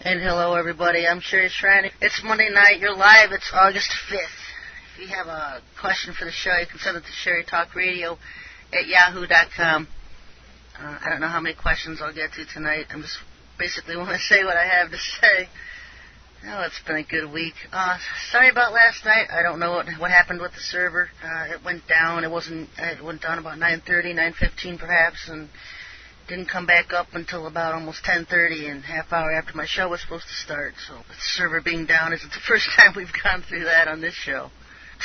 And hello, everybody. I'm Sherry Shrine. It's Monday night. You're live. It's August 5th. If you have a question for the show, you can send it to SherryTalkRadio at yahoo.com. I don't know how many questions I'll get to tonight. I'm just basically want to say what I have to say. Oh, it's been a good week. Sorry about last night. I don't know what happened with the server. It went down. It went down about 9:30, 9:15 perhaps, and didn't come back up until about almost 10:30, and half hour after my show was supposed to start. So the server being down isn't the first time we've gone through that on this show.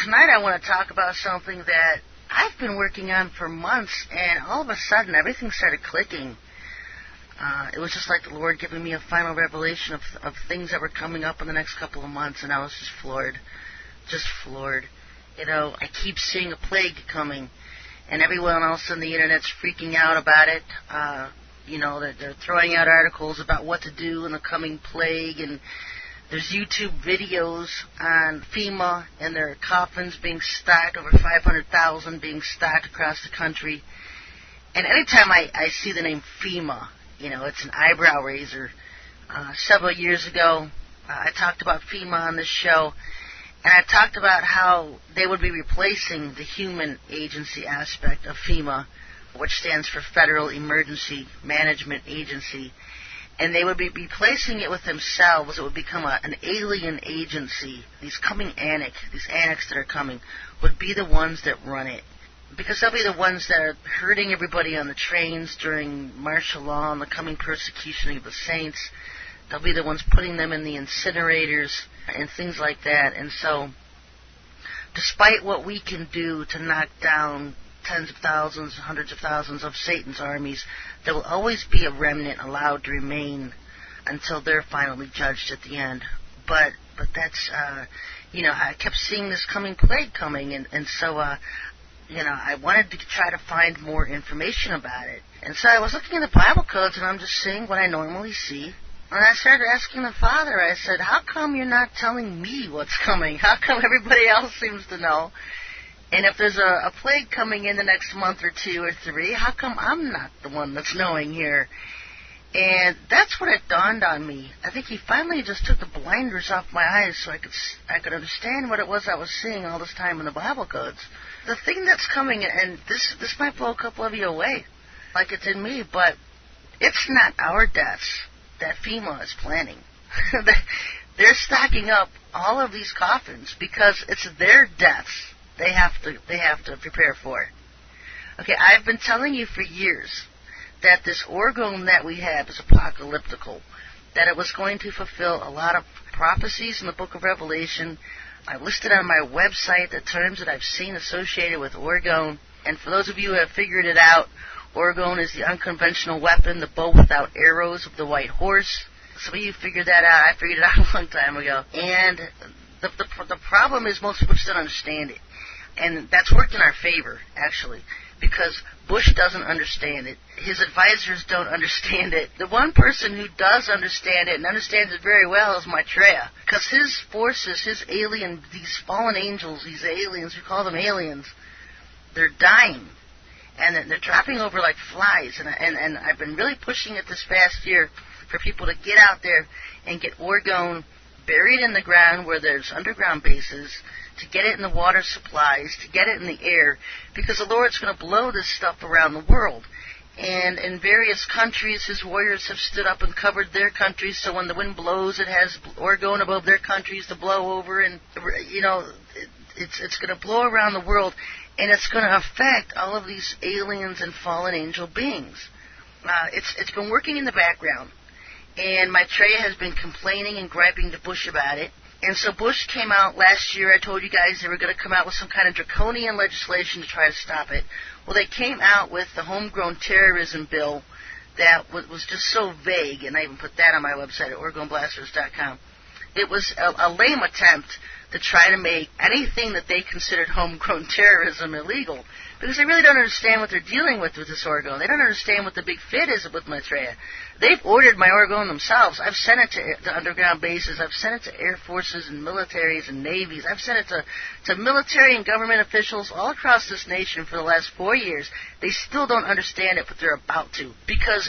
Tonight I want to talk about something that I've been working on for months, and all of a sudden everything started clicking. It was just like the Lord giving me a final revelation of things that were coming up in the next couple of months, and I was just floored. Just floored. You know, I keep seeing a plague coming, and everyone else on the Internet's freaking out about it. They're throwing out articles about what to do in the coming plague, and there's YouTube videos on FEMA and their coffins being stacked, over 500,000 being stacked across the country. And anytime I see the name FEMA, it's an eyebrow raiser. Several years ago, I talked about FEMA on this show, and I talked about how they would be replacing the human agency aspect of FEMA, which stands for Federal Emergency Management Agency, and they would be replacing it with themselves. It would become an alien agency. These annex that are coming, would be the ones that run it. Because they'll be the ones that are hurting everybody on the trains during martial law and the coming persecution of the saints. They'll be the ones putting them in the incinerators and things like that. And so, despite what we can do to knock down tens of thousands, hundreds of thousands of Satan's armies, there will always be a remnant allowed to remain until they're finally judged at the end. But that's, I kept seeing this plague coming, and so, I wanted to try to find more information about it. And so I was looking in the Bible codes, and I'm just seeing what I normally see. And I started asking the Father, I said, how come you're not telling me what's coming? How come everybody else seems to know? And if there's a plague coming in the next month or two or three, how come I'm not the one that's knowing here? And that's when it dawned on me. I think he finally just took the blinders off my eyes so I could understand what it was I was seeing all this time in the Bible codes. The thing that's coming, and this might blow a couple of you away, like it did me, but it's not our deaths that FEMA is planning. They're stocking up all of these coffins because it's their deaths they have to prepare for. Okay, I've been telling you for years that this orgone that we have is apocalyptical, that it was going to fulfill a lot of prophecies in the book of Revelation. I listed on my website the terms that I've seen associated with orgone, and for those of you who have figured it out, orgone is the unconventional weapon, the bow without arrows of the white horse. Some of you figured that out. I figured it out a long time ago. And the problem is most people just don't understand it. And that's worked in our favor, actually, because Bush doesn't understand it. His advisors don't understand it. The one person who does understand it and understands it very well is Maitreya, because his forces, these fallen angels, these aliens, we call them aliens, they're dying, and they're dropping over like flies. And I've been really pushing it this past year for people to get out there and get orgone buried in the ground where there's underground bases, to get it in the water supplies, to get it in the air, because the Lord's going to blow this stuff around the world. And in various countries, his warriors have stood up and covered their countries, so when the wind blows, it has orgone above their countries to blow over, and, it's going to blow around the world, and it's going to affect all of these aliens and fallen angel beings. It's been working in the background, and Maitreya has been complaining and griping to Bush about it. And so Bush came out last year. I told you guys they were going to come out with some kind of draconian legislation to try to stop it. Well, they came out with the homegrown terrorism bill that was just so vague, and I even put that on my website at OrgoneBlasters.com. It was a lame attempt to try to make anything that they considered homegrown terrorism illegal, because they really don't understand what they're dealing with this orgone. They don't understand what the big fit is with Maitreya. They've ordered my orgone themselves. I've sent it to underground bases. I've sent it to air forces and militaries and navies. I've sent it to military and government officials all across this nation for the last 4 years. They still don't understand it, but they're about to, because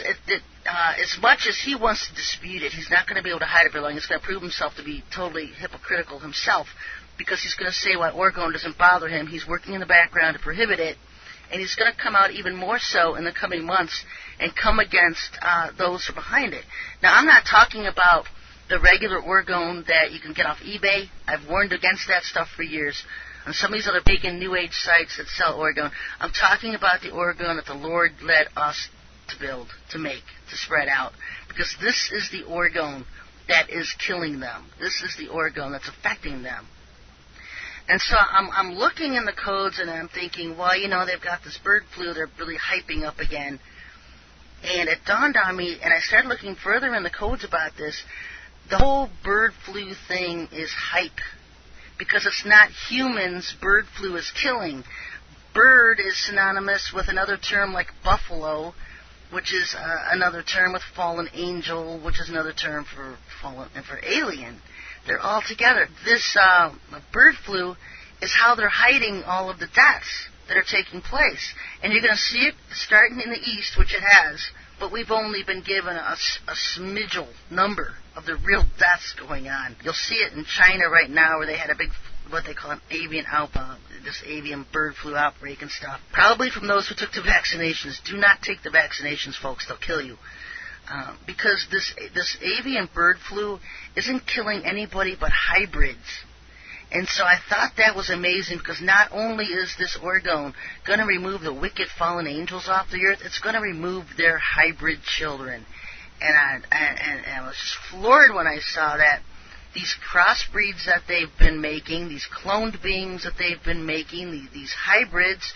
as much as he wants to dispute it, he's not going to be able to hide it very long. He's going to prove himself to be totally hypocritical himself, because he's going to say why orgone doesn't bother him. He's working in the background to prohibit it, and he's going to come out even more so in the coming months and come against those who are behind it. Now, I'm not talking about the regular orgone that you can get off eBay. I've warned against that stuff for years. On some of these other pagan New Age sites that sell orgone, I'm talking about the orgone that the Lord led us to build, to make, to spread out. Because this is the orgone that is killing them. This is the orgone that's affecting them. And so I'm looking in the codes and I'm thinking, well, they've got this bird flu they're really hyping up again. And it dawned on me, and I started looking further in the codes about this, the whole bird flu thing is hype. Because it's not humans bird flu is killing. Bird is synonymous with another term like buffalo, which is another term with fallen angel, which is another term for fallen and for alien. They're all together. This bird flu is how they're hiding all of the deaths that are taking place. And you're going to see it starting in the east, which it has, but we've only been given a smidgel number of the real deaths going on. You'll see it in China right now, where they had a big, what they call an avian outbreak, this avian bird flu outbreak and stuff. Probably from those who took the vaccinations. Do not take the vaccinations, folks. They'll kill you. Because this avian bird flu isn't killing anybody but hybrids. And so I thought that was amazing, because not only is this orgone going to remove the wicked fallen angels off the earth, it's going to remove their hybrid children. And I was just floored when I saw that. These crossbreeds that they've been making, these cloned beings that they've been making, these hybrids,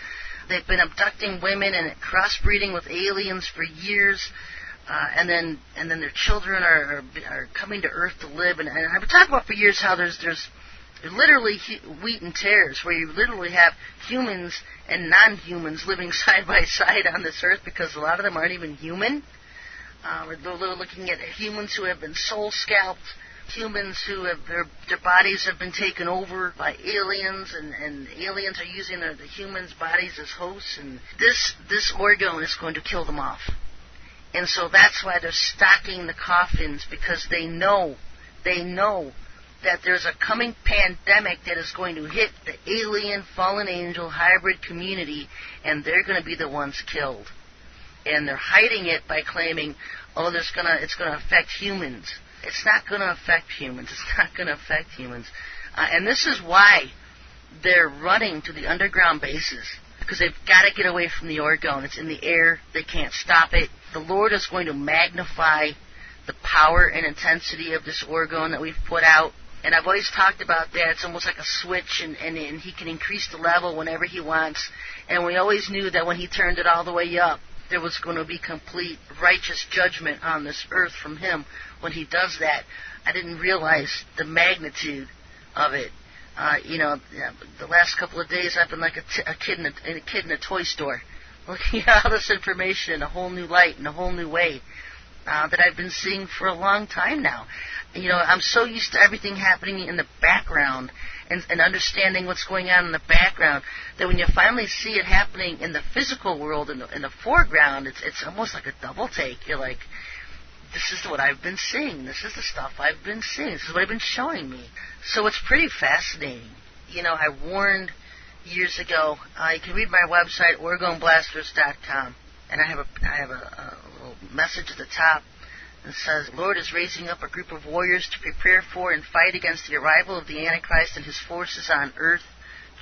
they've been abducting women and crossbreeding with aliens for years. And then their children are coming to Earth to live. And I've been talking about for years how there's literally wheat and tares, where you literally have humans and non-humans living side by side on this Earth, because a lot of them aren't even human. We're looking at humans who have been soul scalped, humans who have their bodies have been taken over by aliens, and aliens are using the humans' bodies as hosts. And this orgone is going to kill them off. And so that's why they're stocking the coffins, because they know that there's a coming pandemic that is going to hit the alien, fallen angel, hybrid community, and they're going to be the ones killed. And they're hiding it by claiming, it's going to affect humans. It's not going to affect humans. It's not going to affect humans. And this is why they're running to the underground bases, because they've got to get away from the orgone. It's in the air. They can't stop it. The Lord is going to magnify the power and intensity of this orgone that we've put out. And I've always talked about that. It's almost like a switch, and he can increase the level whenever he wants. And we always knew that when he turned it all the way up, there was going to be complete righteous judgment on this earth from him when he does that. I didn't realize the magnitude of it. The last couple of days I've been like a kid in a toy store, looking at all this information in a whole new light, in a whole new way, that I've been seeing for a long time now. I'm so used to everything happening in the background and understanding what's going on in the background, that when you finally see it happening in the physical world, in the foreground, it's almost like a double take. You're like, this is what I've been seeing. This is the stuff I've been seeing. This is what I've been showing me. So it's pretty fascinating. I warned years ago. You can read my website, OrgoneBlasters.com, and I have a little message at the top that says, "The Lord is raising up a group of warriors to prepare for and fight against the arrival of the Antichrist and his forces on earth."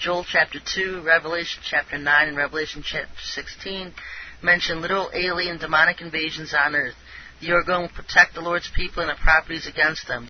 Joel chapter 2, Revelation chapter 9, and Revelation chapter 16 mention literal alien demonic invasions on earth. The orgone will protect the Lord's people and their properties against them.